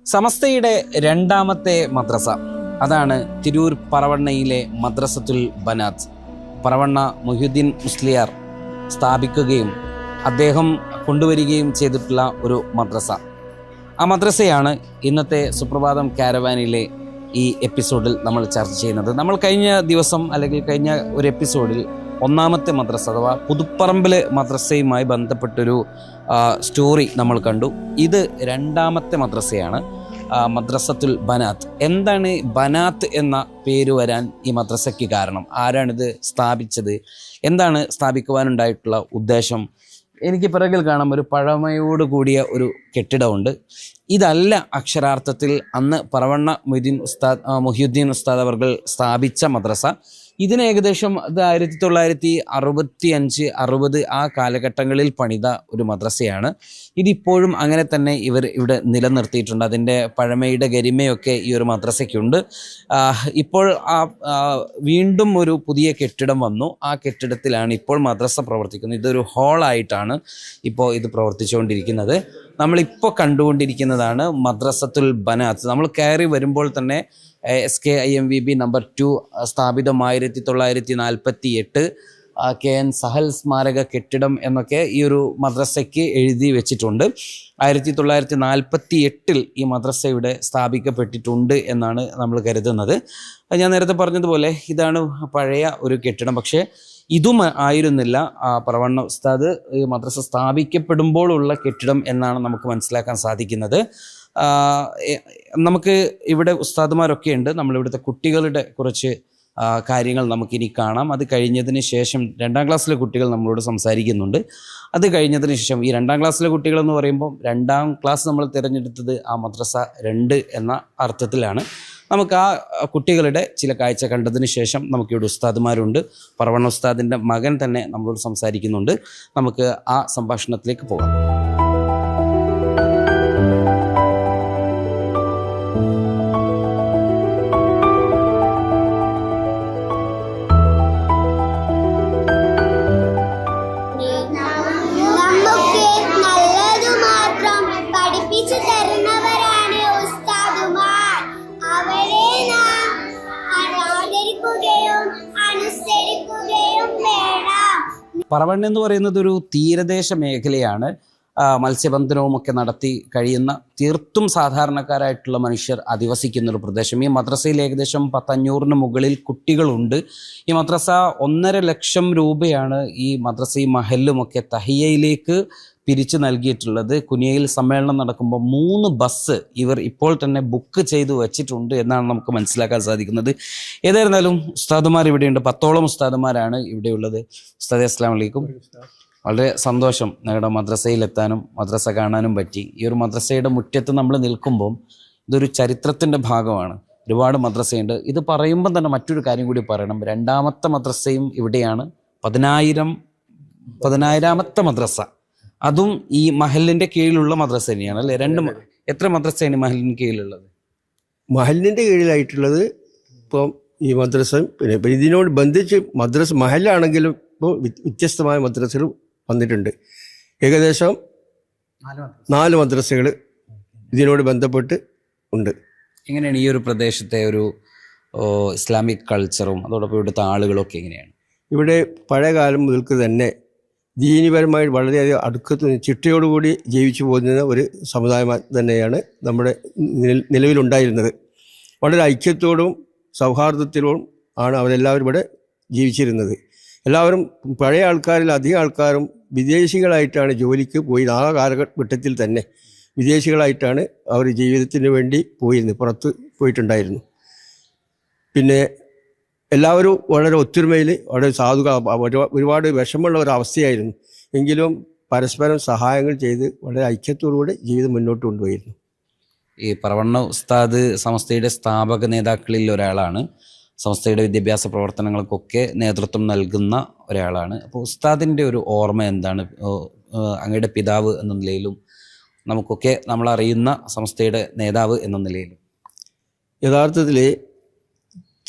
സമസ്തയുടെ രണ്ടാമത്തെ മദ്രസ, അതാണ് തിരൂർ പറവണ്ണയിലെ മദ്രസത്തുൽ ബനാത്ത്. പറവണ്ണ മുഹ്യുദ്ദീൻ മുസ്ലിയാർ സ്ഥാപിക്കുകയും അദ്ദേഹം കൊണ്ടുവരികയും ചെയ്തിട്ടുള്ള ഒരു മദ്രസ. ആ മദ്രസയാണ് ഇന്നത്തെ സുപ്രഭാതം കാരവാനിലെ ഈ എപ്പിസോഡിൽ നമ്മൾ ചർച്ച ചെയ്യുന്നത്. നമ്മൾ കഴിഞ്ഞ ദിവസം അല്ലെങ്കിൽ കഴിഞ്ഞ ഒരു എപ്പിസോഡിൽ ഒന്നാമത്തെ മദ്രസ അഥവാ പുതുപ്പറമ്പിലെ മദ്രസയുമായി ബന്ധപ്പെട്ടൊരു സ്റ്റോറി നമ്മൾ കണ്ടു. ഇത് രണ്ടാമത്തെ മദ്രസയാണ്, മദ്രസത്തുൽ ബനാത്ത്. എന്താണ് ബനാത്ത് എന്ന പേര് വരാൻ ഈ മദ്രസയ്ക്ക് കാരണം? ആരാണിത് സ്ഥാപിച്ചത്? എന്താണ് സ്ഥാപിക്കുവാനുണ്ടായിട്ടുള്ള ഉദ്ദേശം? എനിക്ക് പിറകിൽ കാണാം ഒരു പഴമയോട് കൂടിയ ഒരു കെട്ടിടമുണ്ട്. ഇതല്ല അക്ഷരാർത്ഥത്തിൽ അന്ന് പറവണ്ണ മുഹ്യുദ്ദീൻ ഉസ്താദ് അവർ സ്ഥാപിച്ച മദ്രസ. ഇതിന് ഏകദേശം 1965, 60 ആ കാലഘട്ടങ്ങളിൽ പണിത ഒരു മദ്രസയാണ്. ഇതിപ്പോഴും അങ്ങനെ തന്നെ ഇവിടെ നിലനിർത്തിയിട്ടുണ്ട്. അതിൻ്റെ പഴമയുടെ ഗരിമയൊക്കെ ഈ ഒരു മദ്രസയ്ക്കുണ്ട്. ഇപ്പോൾ വീണ്ടും ഒരു പുതിയ കെട്ടിടം വന്നു. ആ കെട്ടിടത്തിലാണ് ഇപ്പോൾ മദ്രസ പ്രവർത്തിക്കുന്നത്. ഇതൊരു ഹാളായിട്ടാണ് ഇപ്പോൾ ഇത് പ്രവർത്തിച്ചുകൊണ്ടിരിക്കുന്നത്. നമ്മളിപ്പോൾ കണ്ടുകൊണ്ടിരിക്കുന്നതാണ് മദ്രസത്തുൽ ബനാത്ത്. നമ്മൾ കയറി വരുമ്പോൾ തന്നെ SKIMVB നമ്പർ 2 സ്ഥാപിതം 1948, KN സഹൽ സ്മാരക കെട്ടിടം എന്നൊക്കെ ഈ ഒരു മദ്രസയ്ക്ക് എഴുതി വെച്ചിട്ടുണ്ട്. 1948 ഈ മദ്രസ ഇവിടെ സ്ഥാപിക്കപ്പെട്ടിട്ടുണ്ട് എന്നാണ് നമ്മൾ കരുതുന്നത്. ഞാൻ നേരത്തെ പറഞ്ഞതുപോലെ ഇതാണ് പഴയ ഒരു കെട്ടിടം. പക്ഷേ ഇതും ആയിരുന്നില്ല പറവണ്ണ ഉസ്താദ് ഈ മദ്രസ സ്ഥാപിക്കപ്പെടുമ്പോഴുള്ള കെട്ടിടം എന്നാണ് നമുക്ക് മനസ്സിലാക്കാൻ സാധിക്കുന്നത്. നമുക്ക് ഇവിടെ ഉസ്താദുമാരൊക്കെ ഉണ്ട്. നമ്മളിവിടുത്തെ കുട്ടികളുടെ കുറച്ച് കാര്യങ്ങൾ നമുക്കിനി കാണാം. അത് കഴിഞ്ഞതിന് ശേഷം 2ാം ക്ലാസ്സിലെ കുട്ടികൾ നമ്മളോട് സംസാരിക്കുന്നുണ്ട്. അത് കഴിഞ്ഞതിന് ശേഷം ഈ 2ാം ക്ലാസ്സിലെ കുട്ടികളെന്ന് പറയുമ്പോൾ 2ാം ക്ലാസ് നമ്മൾ തിരഞ്ഞെടുത്തത് ആ മദ്രസ 2 എന്ന അർത്ഥത്തിലാണ്. നമുക്ക് ആ കുട്ടികളുടെ ചില കാഴ്ച കണ്ടതിന് ശേഷം നമുക്കിവിടെ ഉസ്താദുമാരുണ്ട്. പറവണ്ണ ഉസ്താദിൻ്റെ മകൻ തന്നെ നമ്മളോട് സംസാരിക്കുന്നുണ്ട്. നമുക്ക് ആ സംഭാഷണത്തിലേക്ക് പോകാം. പറവണ്ണ എന്ന് പറയുന്നത് ഒരു തീരദേശ മേഖലയാണ്. മത്സ്യബന്ധനവും ഒക്കെ നടത്തി കഴിയുന്ന തീർത്തും സാധാരണക്കാരായിട്ടുള്ള മനുഷ്യർ അധിവസിക്കുന്ന ഒരു പ്രദേശം. ഈ മദ്രസയിൽ ഏകദേശം 500-ന് മുകളിൽ കുട്ടികളുണ്ട്. ഈ മദ്രസ 1.5 ലക്ഷം രൂപയാണ് ഈ മദ്രസയും മഹല്ലുമൊക്കെ തഹിയയിലേക്ക് പിരിച്ചു നൽകിയിട്ടുള്ളത്. കുനിയയിൽ സമ്മേളനം നടക്കുമ്പോൾ 3 ബസ് ഇവർ ഇപ്പോൾ തന്നെ ബുക്ക് ചെയ്തു വച്ചിട്ടുണ്ട് എന്നാണ് നമുക്ക് മനസ്സിലാക്കാൻ സാധിക്കുന്നത്. ഏതായിരുന്നാലും ഉസ്താദുമാർ ഇവിടെയുണ്ട്. 10ഓളം ഉസ്താദുമാരാണ് ഇവിടെയുള്ളത്. ഉസ്താദേ അസ്സലാമു അലൈക്കും. വളരെ സന്തോഷം ഞങ്ങളുടെ മദ്രസയിലെത്താനും മദ്രസ കാണാനും പറ്റി. ഈ ഒരു മദ്രസയുടെ മുറ്റത്ത് നമ്മൾ നിൽക്കുമ്പം ഇതൊരു ചരിത്രത്തിൻ്റെ ഭാഗമാണ്. ഒരുപാട് മദ്രസയുണ്ട്. ഇത് പറയുമ്പം തന്നെ മറ്റൊരു കാര്യം കൂടി പറയണം. 2ാമത്തെ മദ്രസയും ഇവിടെയാണ്. 10,000-ാമത്തെ മദ്രസ, അതും ഈ മഹലിൻ്റെ കീഴിലുള്ള മദ്രസ തന്നെയാണ് അല്ലേ? എത്ര മദ്രസയാണ് ഈ മഹലിന് കീഴിലുള്ളത്? മഹലിൻ്റെ കീഴിലായിട്ടുള്ളത് ഇപ്പം ഈ മദ്രസ, പിന്നെ ഇതിനോട് ബന്ധിച്ച് മദ്രസ മഹലാണെങ്കിലും ഇപ്പോൾ വ്യത്യസ്തമായ മദ്രസകൾ വന്നിട്ടുണ്ട്. ഏകദേശം 4 മദ്രസകൾ ഇതിനോട് ബന്ധപ്പെട്ട് ഉണ്ട്. എങ്ങനെയാണ് ഈ ഒരു പ്രദേശത്തെ ഒരു ഇസ്ലാമിക് കൾച്ചറും അതോടൊപ്പം ഇവിടുത്തെ ആളുകളൊക്കെ എങ്ങനെയാണ്? ഇവിടെ പഴയ കാലം മുതൽക്ക് തന്നെ ദീനിപരമായി വളരെയധികം അടുക്കത്ത് ചിട്ടയോടുകൂടി ജീവിച്ചു പോകുന്ന ഒരു സമുദായം തന്നെയാണ് നമ്മുടെ നിലവിലുണ്ടായിരുന്നത്. വളരെ ഐക്യത്തോടും സൗഹാർദ്ദത്തിലും ആണ് അവരെല്ലാവരും ഇവിടെ ജീവിച്ചിരുന്നത്. എല്ലാവരും പഴയ ആൾക്കാരിൽ അധികം ആൾക്കാരും വിദേശികളായിട്ടാണ് ജോലിക്ക് പോയി. ആ കാലഘട്ടത്തിൽ തന്നെ വിദേശികളായിട്ടാണ് അവർ ജീവിതത്തിന് വേണ്ടി പോയിരുന്നത്, പുറത്ത് പോയിട്ടുണ്ടായിരുന്നു. പിന്നെ എല്ലാവരും വളരെ ഒത്തൊരുമയിൽ വളരെ ഒരുപാട് വിഷമമുള്ള ഒരവസ്ഥയായിരുന്നു. എങ്കിലും പരസ്പരം സഹായങ്ങൾ ചെയ്ത് വളരെ ഐക്യത്തോടുകൂടി ജീവിതം മുന്നോട്ട് കൊണ്ടുപോയിരുന്നു. ഈ പറവണ്ണ ഉസ്താദ് സമസ്തയുടെ സ്ഥാപക നേതാക്കളിൽ ഒരാളാണ്. സംസ്ഥയുടെ വിദ്യാഭ്യാസ പ്രവർത്തനങ്ങൾക്കൊക്കെ നേതൃത്വം നൽകുന്ന ഒരാളാണ്. അപ്പോൾ ഉസ്താദിൻ്റെ ഒരു ഓർമ്മ എന്താണ്? അങ്ങയുടെ പിതാവ് എന്ന നിലയിലും നമുക്കൊക്കെ നമ്മളറിയുന്ന സംസ്ഥയുടെ നേതാവ് എന്ന നിലയിലും. യഥാർത്ഥത്തിൽ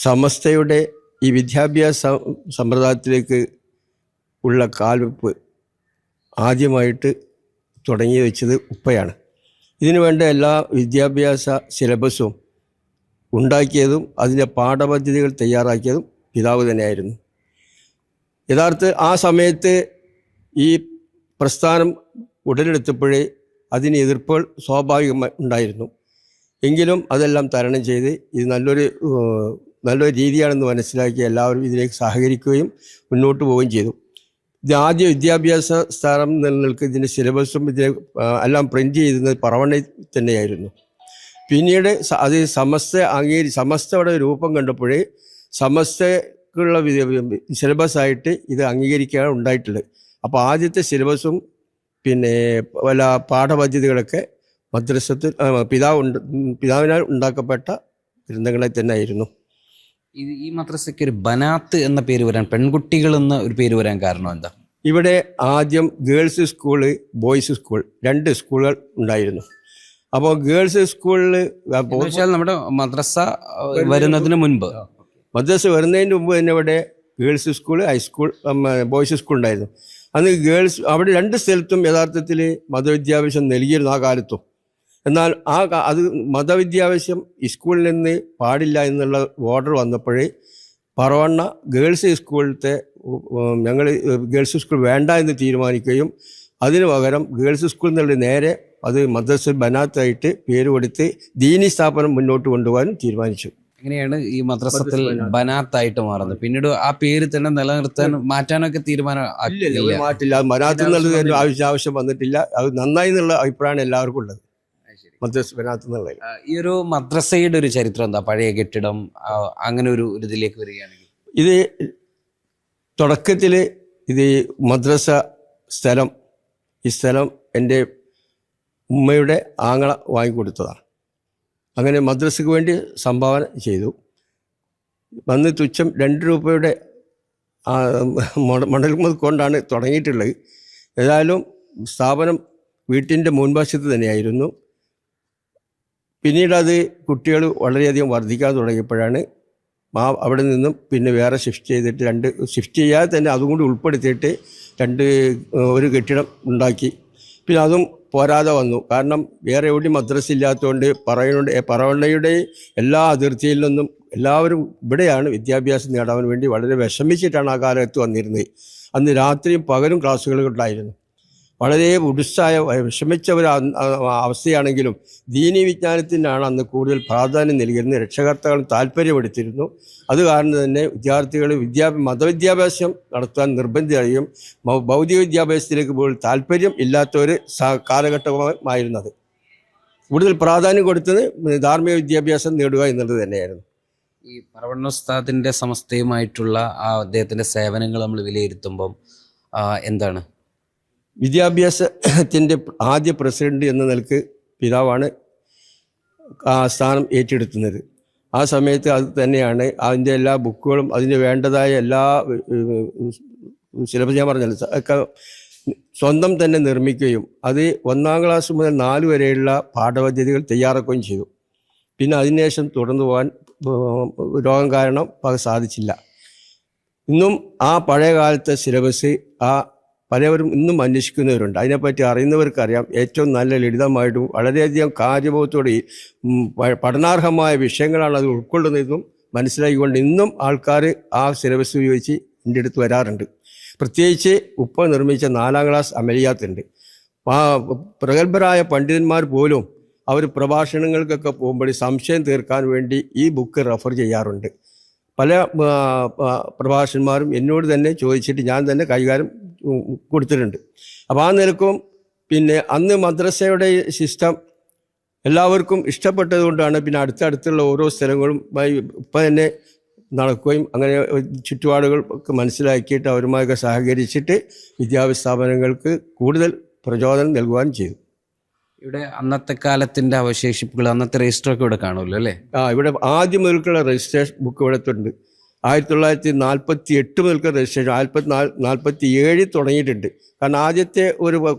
സമസ്തയുടെ ഈ വിദ്യാഭ്യാസ സമ്പ്രദായത്തിലേക്ക് ഉള്ള കാൽവെപ്പ് ആദ്യമായിട്ട് തുടങ്ങി വെച്ചത് ഉപ്പയാണ്. ഇതിനു വേണ്ട എല്ലാ വിദ്യാഭ്യാസ സിലബസും ഉണ്ടാക്കിയതും അതിൻ്റെ പാഠപദ്ധതികൾ തയ്യാറാക്കിയതും പിതാവ് തന്നെയായിരുന്നു. ആ സമയത്ത് ഈ പ്രസ്ഥാനം ഉടലെടുത്തപ്പോഴേ അതിന് എതിർപ്പുകൾ സ്വാഭാവികമായി ഉണ്ടായിരുന്നു. എങ്കിലും അതെല്ലാം തരണം ചെയ്ത് ഇത് നല്ലൊരു രീതിയാണെന്ന് മനസ്സിലാക്കി എല്ലാവരും ഇതിലേക്ക് സഹകരിക്കുകയും മുന്നോട്ട് പോവുകയും ചെയ്തു. ഇത് ആദ്യ വിദ്യാഭ്യാസ സ്ഥാപനം നിലനിൽക്ക് ഇതിൻ്റെ സിലബസും എല്ലാം പ്രിൻ്റ് ചെയ്യുന്നത് പറവണ്ണയിൽ തന്നെയായിരുന്നു. പിന്നീട് അത് സമസ്തയുടെ രൂപം കണ്ടപ്പോഴേ സമസ്തക്കുള്ള സിലബസായിട്ട് ഇത് അംഗീകരിക്കുകയാണ് ഉണ്ടായിട്ടുള്ളത്. അപ്പോൾ ആദ്യത്തെ സിലബസും പിന്നെ പല പാഠപദ്ധതികളൊക്കെ പിതാവിനാൽ ഉണ്ടാക്കപ്പെട്ട ഗ്രന്ഥങ്ങളെ തന്നെ ആയിരുന്നു. ഈ മദ്രസയ്ക്ക് ഒരു ബനാത്ത് എന്ന പേര് വരാൻ, പെൺകുട്ടികൾ എന്ന ഒരു പേര് വരാൻ കാരണം എന്താ? ഇവിടെ ആദ്യം ഗേൾസ് സ്കൂള്, ബോയ്സ് സ്കൂൾ, 2 സ്കൂളുകൾ ഉണ്ടായിരുന്നു. അപ്പോൾ ഗേൾസ് സ്കൂളിൽ നമ്മുടെ മദ്രസ വരുന്നതിന് മുൻപ് വരുന്നതിന് മുമ്പ് തന്നെ ഇവിടെ girls school, high school, boys school ഉണ്ടായിരുന്നു. അന്ന് അവിടെ 2 സ്ഥലത്തും യഥാർത്ഥത്തിൽ മതവിദ്യാഭ്യാസം നൽകിയിരുന്നു ആ കാലത്തും. എന്നാൽ അത് മതവിദ്യാഭ്യാസം സ്കൂളിൽ നിന്ന് പാടില്ല എന്നുള്ള ഓർഡർ വന്നപ്പോഴേ പറവണ്ണ ഗേൾസ് സ്കൂളിലത്തെ ഞങ്ങൾ ഗേൾസ് സ്കൂൾ വേണ്ട എന്ന് തീരുമാനിക്കുകയും അതിനു പകരം ഗേൾസ് സ്കൂളിൽ നിന്നുള്ള നേരെ അത് മദ്രസ ബനാത്തായിട്ട് പേര് കൊടുത്ത് ദീനി സ്ഥാപനം മുന്നോട്ട് കൊണ്ടുപോകാനും തീരുമാനിച്ചു. അങ്ങനെയാണ് ഈ മദ്രസത്തിൽ ബനാത്തായിട്ട് മാറുന്നത്. പിന്നീട് ആ പേര് തന്നെ നിലനിർത്താൻ മാറ്റാനൊക്കെ തീരുമാനം മാറ്റില്ല. ബനാത്ത് എന്നുള്ളത് ആവശ്യം വന്നിട്ടില്ല. അത് നന്നായി എന്നുള്ള അഭിപ്രായമാണ് എല്ലാവർക്കും ഉള്ളത്. മദ്രസ ബനാത്ത് എന്നുള്ളത്. ഈ ഒരു മദ്രസയുടെ ഒരു ചരിത്രം എന്താ? പഴയ കെട്ടിടം അങ്ങനെ ഒരു ഇതിലേക്ക് വരികയാണെങ്കിൽ ഇത് തുടക്കത്തിൽ ഇത് മദ്രസ സ്ഥലം, ഈ സ്ഥലം എൻ്റെ ഉമ്മയുടെ ആങ്ങള വാങ്ങിക്കൊടുത്തതാണ്. അങ്ങനെ മദ്രസയ്ക്ക് വേണ്ടി സംഭാവന ചെയ്തു. വന്ന് തുച്ഛം 2 രൂപയുടെ മണൽ കൊണ്ടാണ് തുടങ്ങിയിട്ടുള്ളത്. ഏതായാലും സ്ഥാപനം വീട്ടിൻ്റെ മുൻവശത്ത് തന്നെയായിരുന്നു. പിന്നീട് അത് കുട്ടികൾ വളരെയധികം വർദ്ധിക്കാൻ തുടങ്ങിയപ്പോഴാണ് അവിടെ നിന്നും പിന്നെ വേറെ ഷിഫ്റ്റ് ചെയ്യാതെ തന്നെ അതും കൂടി ഉൾപ്പെടുത്തിയിട്ട് ഒരു കെട്ടിടം ഉണ്ടാക്കി. പിന്നെ അതും പോരാതെ വന്നു. കാരണം വേറെ എവിടെയും മദ്രസ ഇല്ലാത്തതുകൊണ്ട് പറവണ്ണയുടെ എല്ലാ അതിർത്തിയിൽ നിന്നും എല്ലാവരും ഇവിടെയാണ് വിദ്യാഭ്യാസം നേടാൻ വേണ്ടി വളരെ വിഷമിച്ചിട്ടാണ് ആ കാലത്ത് വന്നിരുന്നത്. അന്ന് രാത്രിയും പകലും ക്ലാസ്സുകൾ ഉണ്ടായിരുന്നു. വളരെ ഉടുസായ വിഷമിച്ച ഒരു അവസ്ഥയാണെങ്കിലും ദീനി വിജ്ഞാനത്തിനാണ് അന്ന് കൂടുതൽ പ്രാധാന്യം നൽകിയിരുന്നത്. രക്ഷകർത്താക്കളും താല്പര്യമെടുത്തിരുന്നു. അത് കാരണം തന്നെ വിദ്യാർത്ഥികൾ മതവിദ്യാഭ്യാസം നടത്താൻ നിർബന്ധിതയും ഭൗതിക വിദ്യാഭ്യാസത്തിലേക്ക് പോലും താല്പര്യം ഇല്ലാത്ത ഒരു കാലഘട്ടമായിരുന്നത്. കൂടുതൽ പ്രാധാന്യം കൊടുത്തത് ധാർമ്മിക വിദ്യാഭ്യാസം നേടുക എന്നുള്ളത് തന്നെയായിരുന്നു. ഈ പറവണ്ണ ഉസ്താദിൻ്റെ സമസ്തയുമായിട്ടുള്ള അദ്ദേഹത്തിൻ്റെ സേവനങ്ങൾ നമ്മൾ വിലയിരുത്തുമ്പം എന്താണ്? വിദ്യാഭ്യാസത്തിൻ്റെ ആദ്യ പ്രസിഡന്റ് എന്ന നിലക്ക് പിതാവാണ് ആ സ്ഥാനം ഏറ്റെടുക്കുന്നത്. ആ സമയത്ത് അത് തന്നെയാണ് അതിൻ്റെ എല്ലാ ബുക്കുകളും അതിന് വേണ്ടതായ എല്ലാ സിലബസ് ഞാൻ പറഞ്ഞല്ലോ ഒക്കെ സ്വന്തം തന്നെ നിർമ്മിക്കുകയും അത് 1ാം ക്ലാസ് മുതൽ 4 വരെയുള്ള പാഠപദ്ധതികൾ തയ്യാറാക്കുകയും ചെയ്തു. പിന്നെ അതിനുശേഷം തുടർന്നു പോകാൻ രോഗം കാരണം അത് സാധിച്ചില്ല. ഇന്നും ആ പഴയ കാലത്തെ സിലബസ് പലവരും ഇന്നും അന്വേഷിക്കുന്നവരുണ്ട്. അതിനെപ്പറ്റി അറിയുന്നവർക്കറിയാം. ഏറ്റവും നല്ല ലളിതമായിട്ടും വളരെയധികം കാര്യബോധത്തോടെ പഠനാർഹമായ വിഷയങ്ങളാണ് അത് ഉൾക്കൊള്ളുന്നതെന്നും മനസ്സിലാക്കിക്കൊണ്ട് ഇന്നും ആൾക്കാർ ആ സിലബസ് ഉപയോഗിച്ച് എൻ്റെ അടുത്ത് വരാറുണ്ട്. പ്രത്യേകിച്ച് ഉപ്പ നിർമ്മിച്ച 4ാം ക്ലാസ് അമലിയാത്തുണ്ട്. പ്രഗത്ഭരായ പണ്ഡിതന്മാർ പോലും അവർ പ്രഭാഷണങ്ങൾക്കൊക്കെ പോകുമ്പോൾ സംശയം തീർക്കാൻ വേണ്ടി ഈ ബുക്ക് റെഫർ ചെയ്യാറുണ്ട്. പല പ്രഭാഷകന്മാരും എന്നോട് തന്നെ ചോദിച്ചിട്ട് ഞാൻ തന്നെ കൈകാര്യം കൊടുത്തിട്ടുണ്ട്. അപ്പോൾ ആ നിലക്കും പിന്നെ അന്ന് മദ്രസയുടെ സിസ്റ്റം എല്ലാവർക്കും ഇഷ്ടപ്പെട്ടതുകൊണ്ടാണ് പിന്നെ അടുത്തുള്ള ഓരോ സ്ഥലങ്ങളും ഇപ്പം തന്നെ നടക്കുകയും അങ്ങനെ ചുറ്റുപാടുകൾ ഒക്കെ മനസ്സിലാക്കിയിട്ട് അവരുമായൊക്കെ സഹകരിച്ചിട്ട് വിദ്യാഭ്യാസ സ്ഥാപനങ്ങൾക്ക് കൂടുതൽ പ്രചോദനം നൽകുവാനും ചെയ്തു. ഇവിടെ അന്നത്തെ കാലത്തിൻ്റെ അവശേഷിപ്പുകൾ, അന്നത്തെ രജിസ്റ്ററൊക്കെ ഇവിടെ കാണുമല്ലോ അല്ലേ? ഇവിടെ ആദ്യം മുതൽക്കുള്ള രജിസ്ട്രേഷൻ ബുക്ക് ഇവിടെ ഉണ്ട്. 1948 മുതൽക്കുള്ള രജിസ്ട്രേഷൻ 1947 തുടങ്ങിയിട്ടുണ്ട്. കാരണം ആദ്യത്തെ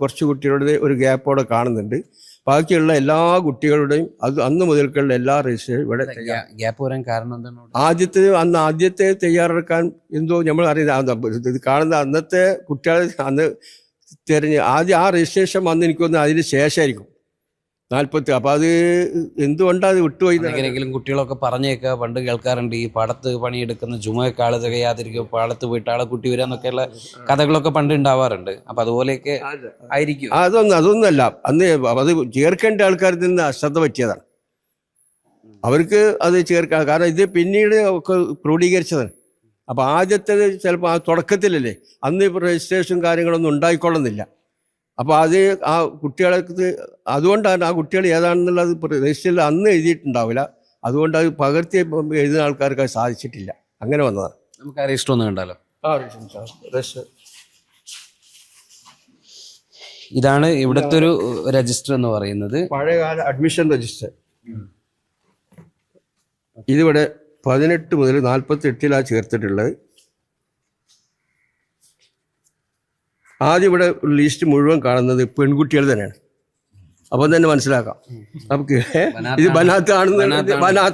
കുറച്ച് കുട്ടികളുടെ ഒരു ഗ്യാപ്പോടെ കാണുന്നുണ്ട്. ബാക്കിയുള്ള എല്ലാ കുട്ടികളുടെയും അന്ന് മുതൽക്കുള്ള എല്ലാ രജിസ്ട്രേഷൻ ഇവിടെ. ഗ്യാപ്പ് വരാൻ കാരണം എന്താണ്? ആദ്യത്തെ തയ്യാറെടുക്കാൻ എന്തോ നമ്മൾ അറിയുന്നത് ഇത് കാണുന്ന അന്നത്തെ കുട്ടികളെ അന്ന് ആദ്യം ആ രജിസ്ട്രേഷൻ വന്ന് എനിക്കൊന്ന് അതിന് ശേഷമായിരിക്കും 40. അപ്പോൾ അത് എന്തുകൊണ്ടാണ് അത് വിട്ടുപോയി എങ്ങനെയെങ്കിലും കുട്ടികളൊക്കെ പറഞ്ഞേക്കുക, പണ്ട് കേൾക്കാറുണ്ട് ഈ പാടത്ത് പണിയെടുക്കുന്ന ജുമയൊക്കെ ആള് തികയാതിരിക്കും, പാടത്ത് പോയിട്ട് ആളെ കുട്ടി വരിക എന്നൊക്കെയുള്ള കഥകളൊക്കെ പണ്ട് ഉണ്ടാവാറുണ്ട്. അപ്പൊ അതുപോലെയൊക്കെ ആയിരിക്കും. അതൊന്നല്ല, അന്ന് അത് ചേർക്കേണ്ട ആൾക്കാരിൽ നിന്ന് അശ്രദ്ധ പറ്റിയതാണ്. അവർക്ക് അത് ചേർക്കാം, കാരണം ഇത് പിന്നീട് ഒക്കെ ക്രോഡീകരിച്ചതാണ്. അപ്പോൾ ആദ്യത്തേത് ചിലപ്പോൾ ആ തുടക്കത്തിലല്ലേ, അന്ന് ഇപ്പോൾ രജിസ്ട്രേഷൻ കാര്യങ്ങളൊന്നും ഉണ്ടായിക്കൊള്ളുന്നില്ല. അപ്പോൾ അത് ആ കുട്ടികൾക്ക്, അതുകൊണ്ടാണ് ആ കുട്ടികൾ ഏതാണെന്നുള്ളത് രജിസ്റ്ററിൽ അന്ന് എഴുതിയിട്ടുണ്ടാവില്ല. അതുകൊണ്ട് അത് പകർത്തി എഴുതുന്ന ആൾക്കാർക്ക് അത് സാധിച്ചിട്ടില്ല. അങ്ങനെ വന്നതാണ്. നമുക്ക് ആ രജിസ്റ്റർ ഒന്ന് കണ്ടാലോ? ഇതാണ് ഇവിടുത്തെ ഒരു രജിസ്റ്റർ എന്ന് പറയുന്നത്, പഴയകാല അഡ്മിഷൻ രജിസ്റ്റർ. ഇതിവിടെ 18 മുതൽ 48 ചേർത്തിട്ടുള്ളത്. ആദ്യം ഇവിടെ ലിസ്റ്റ് മുഴുവൻ കാണുന്നത് പെൺകുട്ടികൾ തന്നെയാണ്. അപ്പം തന്നെ മനസ്സിലാക്കാം നമുക്ക് ഇത് ബനാത്ത്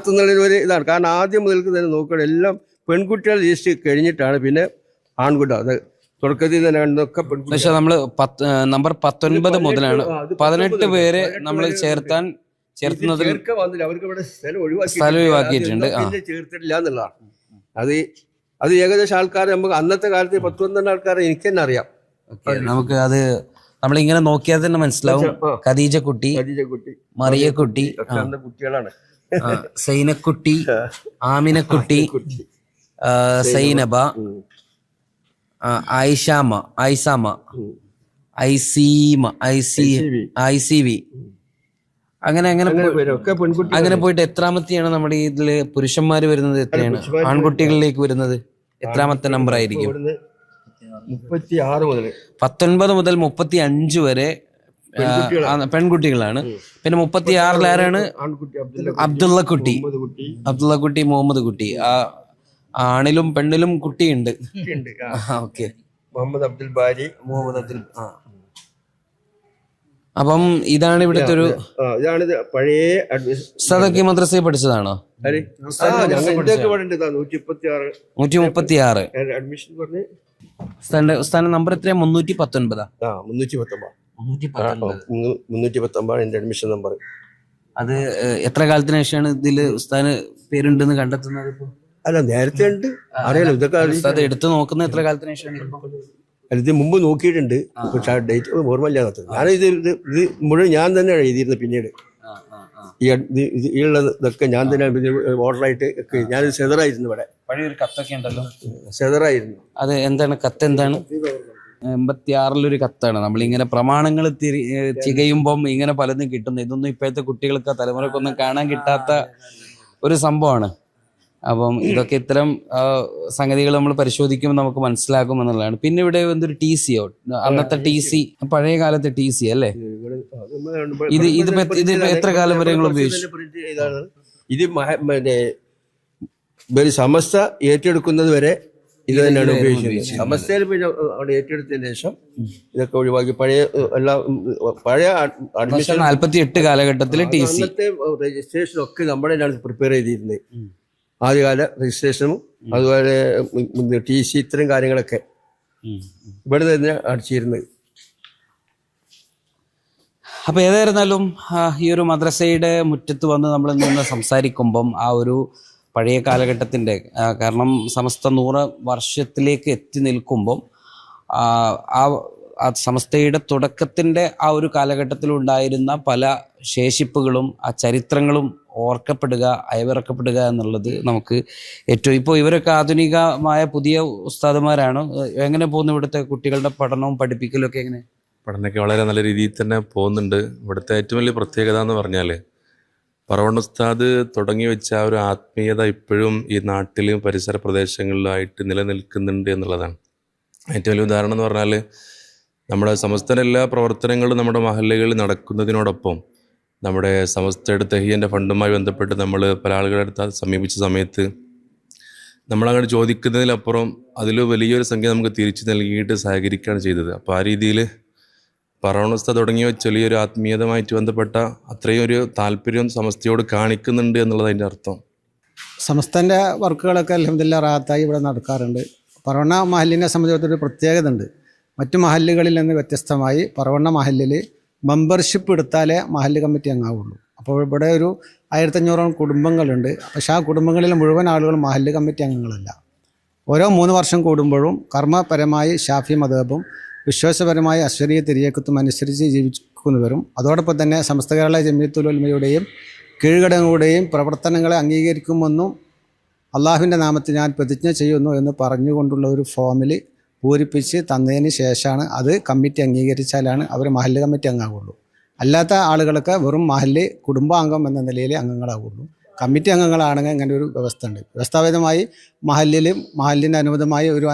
എന്നുള്ളൊരു ഒരു ഇതാണ്. കാരണം ആദ്യം മുതൽക്ക് തന്നെ നോക്കണം, എല്ലാം പെൺകുട്ടികളുടെ ലിസ്റ്റ് കഴിഞ്ഞിട്ടാണ് പിന്നെ ആൺകുട്ടി. അത് തുടക്കത്തിൽ തന്നെ കാണുന്നതൊക്കെ പെൺകുട്ടി. പക്ഷെ നമ്മൾ നമ്പർ 19 മുതലാണ് 18 പേരെ നമ്മൾ ചേർത്തുന്നതിൽ അവർക്ക് ഇവിടെ സ്ഥലം ഒഴിവാക്കിയിട്ടുണ്ട്. ചേർത്തിട്ടില്ല എന്നുള്ളതാണ്. അത് ഏകദേശം ആൾക്കാർ നമുക്ക് അന്നത്തെ കാലത്ത് 10-12 ആൾക്കാരെ എനിക്ക് തന്നെ അറിയാം. നമുക്ക് അത് നമ്മളിങ്ങനെ നോക്കിയാൽ തന്നെ മനസ്സിലാവും. ഖദീജക്കുട്ടി, മറിയക്കുട്ടി, കുട്ടികളാണ്. സൈനക്കുട്ടി, ആമിനക്കുട്ടി, സൈനബ, ഐസാമ, ഐസിവി, അങ്ങനെ പോയിട്ട് എത്രാമത്തെയാണ് നമ്മുടെ ഇതില് പുരുഷന്മാര് വരുന്നത്? എത്രയാണ് ആൺകുട്ടികളിലേക്ക് വരുന്നത്? എത്രാമത്തെ നമ്പർ ആയിരിക്കും? 19 മുതൽ 35 വരെ പെൺകുട്ടികളാണ്. പിന്നെ 36 ആരാണ്? അബ്ദുള്ളക്കുട്ടി, മുഹമ്മദ് കുട്ടി. ആണിലും പെണ്ണിലും കുട്ടിയുണ്ട്. ഓക്കെ, മുഹമ്മദ് അബ്ദുൽ ബാരി. അപ്പം ഇതാണ് ഇവിടുത്തെ ഒരു പഴയ ഉസ്താദൊക്കെ മദ്രസയിൽ പഠിച്ചതാണോ? 136 ഉസ്താദിന്റെ നമ്പർ എത്രയാ? 319 എന്റെ അഡ്മിഷൻ നമ്പർ. അത് എത്ര കാലത്തിന് ശേഷമാണ് ഇതില് ഉസ്താദിന് പേരുണ്ടെന്ന് കണ്ടെത്തുന്നത്? അല്ല, നേരത്തെ ഉണ്ട്, അറിയാലോ. ഇതൊക്കെ ഉസ്താദ് എടുത്തു നോക്കുന്നത് എത്ര കാലത്തിന് ശേഷമാണ്? ഇത് മുമ്പ് നോക്കിയിട്ടുണ്ട്, പക്ഷെ ഡേറ്റ് ഓർമ്മയില്ലാത്ത. ഞാനിത് മുഴുവൻ ഞാൻ തന്നെ എഴുതിയിരുന്നത്. പിന്നീട് ഈ ഉള്ളതൊക്കെ ഞാൻ തന്നെ ഓർഡറായിട്ട് ഞാൻ സെതറായിരുന്നു. ഇവിടെ പഴയൊരു കത്തൊക്കെ ഉണ്ടല്ലോ, സെതറായിരുന്നു. അത് എന്താണ് കത്ത്? എന്താണ്? 86 കത്താണ്. നമ്മളിങ്ങനെ പ്രമാണങ്ങൾ തികയുമ്പം ഇങ്ങനെ പലതും കിട്ടുന്നത്. ഇതൊന്നും ഇപ്പോഴത്തെ കുട്ടികൾക്ക്, തലമുറക്കൊന്നും കാണാൻ കിട്ടാത്ത ഒരു സംഭവമാണ്. അപ്പം ഇതൊക്കെ ഇത്തരം സംഗതികൾ നമ്മൾ പരിശോധിക്കുമ്പോൾ നമുക്ക് മനസ്സിലാക്കും എന്നുള്ളതാണ്. പിന്നെ ഇവിടെ എന്തൊരു TC, അന്നത്തെ TC, പഴയ കാലത്തെ TC അല്ലേ? ഇത് എത്ര കാലം വരെ നിങ്ങൾ ഉപയോഗിച്ചു? ഇത് സമസ്ത ഏറ്റെടുക്കുന്നത് വരെ ഇത് തന്നെയാണ് ഉപയോഗിച്ചത്. സമസ്തയിൽ പിന്നെ അവിടെ ഏറ്റെടുത്തതിന് ശേഷം ഇതൊക്കെ ഒഴിവാക്കി പഴയ അഡ്മിഷൻ 48 കാലഘട്ടത്തിലെ TC രജിസ്ട്രേഷനൊക്കെ നമ്മുടെ പ്രിപ്പയർ ചെയ്തിരുന്നത്. ആദ്യകാല രജിസ്ട്രേഷനും അതുപോലെ TC, ഇത്തരം കാര്യങ്ങളൊക്കെ ഇവിടെ തന്നെ അടിച്ചിരുന്നത്. അപ്പോൾ ഏതായിരുന്നാലും ഈ ഒരു മദ്രസയുടെ മുറ്റത്ത് വന്ന് നമ്മൾ നിന്ന് സംസാരിക്കുമ്പം ആ ഒരു പഴയ കാലഘട്ടത്തിൻ്റെ, കാരണം സമസ്ത 100 വർഷത്തിലേക്ക് എത്തി നിൽക്കുമ്പം ആ സമസ്തയുടെ തുടക്കത്തിൻ്റെ ആ ഒരു കാലഘട്ടത്തിലുണ്ടായിരുന്ന പല ശേഷിപ്പുകളും ആ ചരിത്രങ്ങളും ഓർക്കപ്പെടുക, അയവിറക്കപ്പെടുക എന്നുള്ളത് നമുക്ക് ഏറ്റവും. ഇപ്പോൾ ഇവരൊക്കെ ആധുനികമായ പുതിയ ഉസ്താദുമാരാണ്. എങ്ങനെ പോകുന്നു ഇവിടുത്തെ കുട്ടികളുടെ പഠനവും പഠിപ്പിക്കലും ഒക്കെ? എങ്ങനെ? പഠനമൊക്കെ വളരെ നല്ല രീതിയിൽ തന്നെ പോകുന്നുണ്ട്. ഇവിടുത്തെ ഏറ്റവും വലിയ പ്രത്യേകത എന്ന് പറഞ്ഞാൽ പറവണ്ണ ഉസ്താദ് തുടങ്ങി വെച്ച ആ ഒരു ആത്മീയത ഇപ്പോഴും ഈ നാട്ടിലും പരിസര പ്രദേശങ്ങളിലായിട്ട് നിലനിൽക്കുന്നുണ്ട് എന്നുള്ളതാണ്. ഏറ്റവും വലിയ ഉദാഹരണം എന്ന് പറഞ്ഞാൽ നമ്മുടെ സമസ്തയുടെ എല്ലാ പ്രവർത്തനങ്ങളും നമ്മുടെ മഹല്ലകളിൽ നടക്കുന്നതിനോടൊപ്പം നമ്മുടെ സമസ്തയുടെ തഹിയൻ്റെ ഫണ്ടുമായി ബന്ധപ്പെട്ട് നമ്മൾ പല ആളുകളുടെ അടുത്ത് സമീപിച്ച സമയത്ത് നമ്മളങ്ങോട്ട് ചോദിക്കുന്നതിലപ്പുറം അതിൽ വലിയൊരു സംഖ്യ നമുക്ക് തിരിച്ചു നൽകിയിട്ട് സഹകരിക്കുകയാണ് ചെയ്തത്. അപ്പോൾ ആ രീതിയിൽ പറവണ്ണ ഉസ്താദ് തുടങ്ങി വെച്ച വലിയൊരു ആത്മീയതമായിട്ട് ബന്ധപ്പെട്ട അത്രയും ഒരു താല്പര്യം സമസ്തയോട് കാണിക്കുന്നുണ്ട് എന്നുള്ളത് അതിൻ്റെ അർത്ഥം. സമസ്തൻ്റെ വർക്കുകളൊക്കെ അൽഹംദുലില്ലാഹ് റാഹത്തായി ഇവിടെ നടക്കാറുണ്ട്. പറവണ്ണ മഹലിനെ സംബന്ധിച്ചിടത്തൊരു പ്രത്യേകത ഉണ്ട്. മറ്റു മഹല്ലുകളിൽ നിന്ന് വ്യത്യസ്തമായി പറവണ്ണ മഹല്ലിൽ മെമ്പർഷിപ്പ് എടുത്താലേ മഹല്ല് കമ്മിറ്റി അംഗമാവുള്ളൂ. അപ്പോൾ ഇവിടെ ഒരു 1500 കുടുംബങ്ങളുണ്ട്. പക്ഷേ ആ കുടുംബങ്ങളിലെ മുഴുവൻ ആളുകളും മഹല്ല് കമ്മിറ്റി അംഗങ്ങളല്ല. ഓരോ 3 വർഷം കൂടുമ്പോഴും കർമ്മപരമായി ഷാഫി മദ്ഹബും വിശ്വാസപരമായി അശ്വരീ തിരിയക്കത്തും അനുസരിച്ച് ജീവിക്കുന്നവരും അതോടൊപ്പം തന്നെ സമസ്ത കേരള ജമിയത്തുൽ ഉലമയുടെയും കീഴ്ഘടകങ്ങളുടെയും പ്രവർത്തനങ്ങളെ അംഗീകരിക്കുമെന്നും അള്ളാഹുവിൻ്റെ നാമത്തിൽ ഞാൻ പ്രതിജ്ഞ ചെയ്യുന്നു എന്ന് പറഞ്ഞുകൊണ്ടുള്ള ഒരു ഫോമിൽ പൂരിപ്പിച്ച് തന്നതിന് ശേഷമാണ് അത് കമ്മിറ്റി അംഗീകരിച്ചാലാണ് അവർ മഹല്ല് കമ്മിറ്റി അംഗമാകുള്ളൂ. അല്ലാത്ത ആളുകളൊക്കെ വെറും മഹല്ല് കുടുംബാംഗം എന്ന നിലയിൽ അംഗങ്ങളാകുള്ളൂ. കമ്മിറ്റി അംഗങ്ങളാണെങ്കിൽ ഇങ്ങനെ ഒരു വ്യവസ്ഥ ഉണ്ട്. വ്യവസ്ഥാപിതമായി മഹല്ലിന് അനുബന്ധമായി ഒരു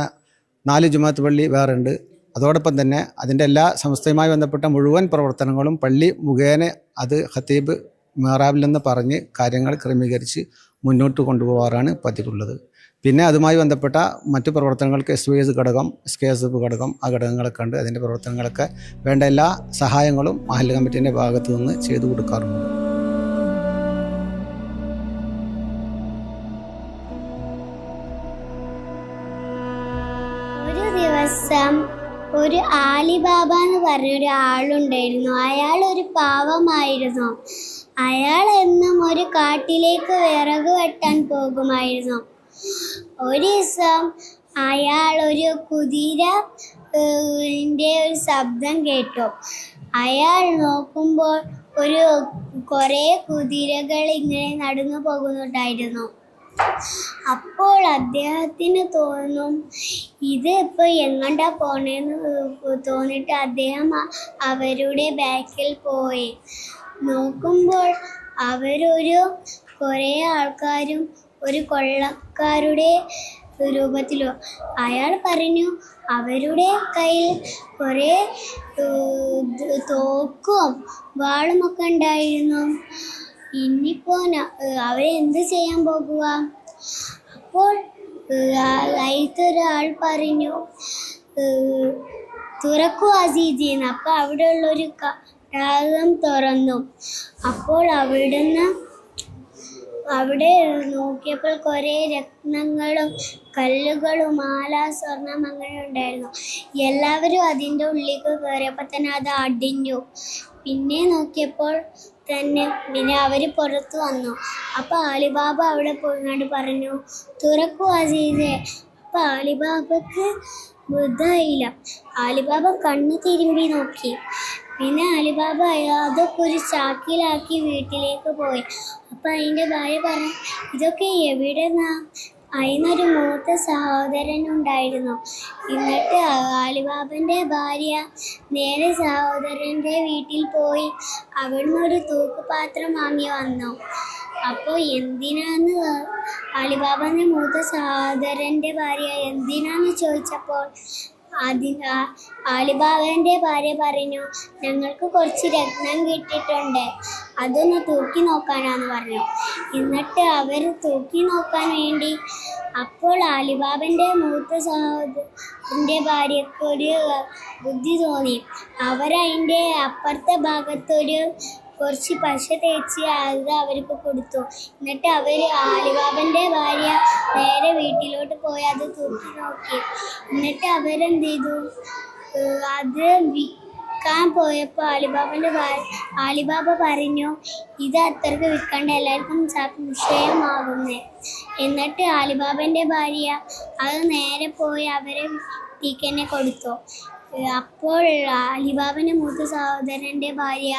4 ജുമാഅത്ത് പള്ളി വേറെ ഉണ്ട്. അതോടൊപ്പം തന്നെ അതിൻ്റെ എല്ലാ സംസ്ഥയുമായി ബന്ധപ്പെട്ട മുഴുവൻ പ്രവർത്തനങ്ങളും പള്ളി മുഖേന അത് ഖത്തീബ് മെഹ്റാബിലെന്ന് പറഞ്ഞ് കാര്യങ്ങൾ ക്രമീകരിച്ച് മുന്നോട്ട് കൊണ്ടുപോകാറാണ് പതിവുള്ളത്. പിന്നെ അതുമായി ബന്ധപ്പെട്ട മറ്റു പ്രവർത്തനങ്ങൾക്ക് SYS ഘടകം, SKSF ഘടകം, ആ ഘടകങ്ങളൊക്കെ ഉണ്ട്. അതിൻ്റെ പ്രവർത്തനങ്ങളൊക്കെ വേണ്ട എല്ലാ സഹായങ്ങളും മഹല്ല് കമ്മിറ്റീൻ്റെ ഭാഗത്തു നിന്ന് ചെയ്തു കൊടുക്കാറുണ്ട്. ഒരു ദിവസം ഒരു ആലിബാബ എന്ന് പറഞ്ഞൊരു ആളുണ്ടായിരുന്നു. അയാൾ ഒരു പാവമായിരുന്നു. അയാൾ എന്നും ഒരു കാട്ടിലേക്ക് വിറക് വെട്ടാൻ പോകുമായിരുന്നു. ഒരു ദിവസം അയാൾ ഒരു കുതിരൻ്റെ ഒരു ശബ്ദം കേട്ടു. അയാൾ നോക്കുമ്പോൾ കുറേ കുതിരകൾ ഇങ്ങനെ നടന്നു പോകുന്നുണ്ടായിരുന്നു. അപ്പോൾ അദ്ദേഹത്തിന് തോന്നും ഇത് ഇപ്പോൾ എങ്ങോട്ടാ പോണേന്ന് തോന്നിയിട്ട് അദ്ദേഹം അവരുടെ ബാക്കിൽ പോയി നോക്കുമ്പോൾ കുറേ ആൾക്കാരും ഒരു കൊള്ളക്കാരുടെ രൂപത്തിലോ. അയാൾ പറഞ്ഞു അവരുടെ കയ്യിൽ കുറേ തോക്കും വാളുമൊക്കെ ഉണ്ടായിരുന്നു. ഇനിയിപ്പോൾ അവരെന്ത് ചെയ്യാൻ പോകുക? അപ്പോൾ ഒരാൾ പറഞ്ഞു തുറക്കൂ അസീസിന്ന്. അപ്പോൾ അവിടെയുള്ളൊരു തടാകം തുറന്നു. അപ്പോൾ അവിടെ നോക്കിയപ്പോൾ കുറേ രത്നങ്ങളും കല്ലുകളും മാല, സ്വർണം അങ്ങനെ ഉണ്ടായിരുന്നു. എല്ലാവരും അതിൻ്റെ ഉള്ളിലേക്ക് കയറിയപ്പോൾ തന്നെ അത് അടിഞ്ഞു. പിന്നെ നോക്കിയപ്പോൾ പിന്നെ അവർ പുറത്തു വന്നു. അപ്പോൾ ആലിബാബ അവിടെ പോയിങ്ങാണ്ട് പറഞ്ഞു തുറക്കൂ അസീസേ. അപ്പോൾ ആലിബാബക്ക് ബുദ്ധായില്ല. ആലിബാബ കണ്ണ് തിരുമ്പി നോക്കി. പിന്നെ ആലിബാബ അതൊക്കെ ഒരു ചാക്കിലാക്കി വീട്ടിലേക്ക് പോയി. അപ്പം അതിൻ്റെ ഭാര്യ പറഞ്ഞു ഇതൊക്കെ എവിടെന്നാ? അതിനൊരു മൂത്ത സഹോദരനുണ്ടായിരുന്നു. എന്നിട്ട് ആലിബാബൻ്റെ ഭാര്യ നേരെ സഹോദരൻ്റെ വീട്ടിൽ പോയി അവിടുന്ന് ഒരു തൂക്കുപാത്രം വാങ്ങി വന്നു. അപ്പോൾ എന്തിനാന്ന് ആലിബാബൻ്റെ മൂത്ത സഹോദരൻ്റെ ഭാര്യ എന്തിനാന്ന് ചോദിച്ചപ്പോൾ ആലിബാബൻ്റെ ഭാര്യ പറഞ്ഞു ഞങ്ങൾക്ക് കുറച്ച് രത്നം കിട്ടിയിട്ടുണ്ട്, അതൊന്ന് തൂക്കി നോക്കാനാന്ന് പറഞ്ഞു. എന്നിട്ട് അവർ തൂക്കി നോക്കാൻ വേണ്ടി അപ്പോൾ ആലിബാബൻ്റെ മൂത്ത സഹോദരൻ്റെ ഭാര്യയ്ക്ക് ഒരു ബുദ്ധി തോന്നി. അവരതിൻ്റെ അപ്പുറത്തെ ഭാഗത്തൊരു കുറച്ച് പശ തേച്ച് അത് അവർക്ക് കൊടുത്തു. എന്നിട്ട് ആലിബാബൻ്റെ ഭാര്യ നേരെ വീട്ടിലോട്ട് പോയി അത് തൂക്കി നോക്കി. എന്നിട്ട് അവരെന്ത് ചെയ്തു, അത് വിൽക്കാൻ പോയപ്പോൾ ആലിബാബ പറഞ്ഞു ഇത് അത്രക്ക് വിൽക്കാണ്ട് എല്ലാവർക്കും സംശയമാകുന്നേ. എന്നിട്ട് ആലിബാബൻ്റെ ഭാര്യ അത് നേരെ പോയി അവരെ വീട്ടിലേക്ക് തന്നെ കൊടുത്തു. അപ്പോൾ അലിബാബൻ്റെ മൂത്ത സഹോദരൻ്റെ ഭാര്യ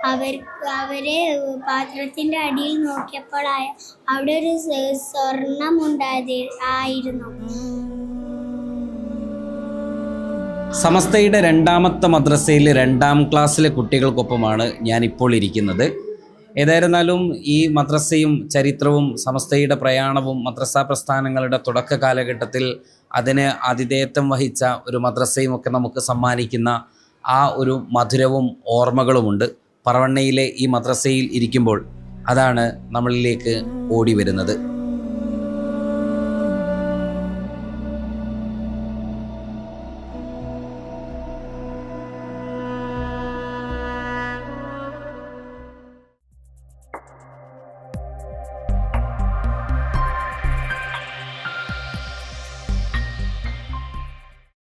അവരെ പാത്രത്തിൻ്റെ അടിയിൽ നോക്കിയപ്പോൾ അവിടെ ഒരു സ്വർണം ആയിരുന്നു. സമസ്തയുടെ 2ാമത്തെ മദ്രസയിൽ 2ാം ക്ലാസ്സിലെ കുട്ടികൾക്കൊപ്പമാണ് ഞാനിപ്പോൾ ഇരിക്കുന്നത്. ഏതായിരുന്നാലും ഈ മദ്രസയും ചരിത്രവും സമസ്തയുടെ പ്രയാണവും മദ്രസാ പ്രസ്ഥാനങ്ങളുടെ തുടക്ക കാലഘട്ടത്തിൽ അതിന് ആതിഥേയത്വം വഹിച്ച ഒരു മദ്രസയും ഒക്കെ നമുക്ക് സമ്മാനിക്കുന്ന ആ ഒരു മധുരവും ഓർമ്മകളുമുണ്ട്. പറവണ്ണയിലെ ഈ മദ്രസയിൽ ഇരിക്കുമ്പോൾ അതാണ് നമ്മളിലേക്ക് ഓടി വരുന്നത്.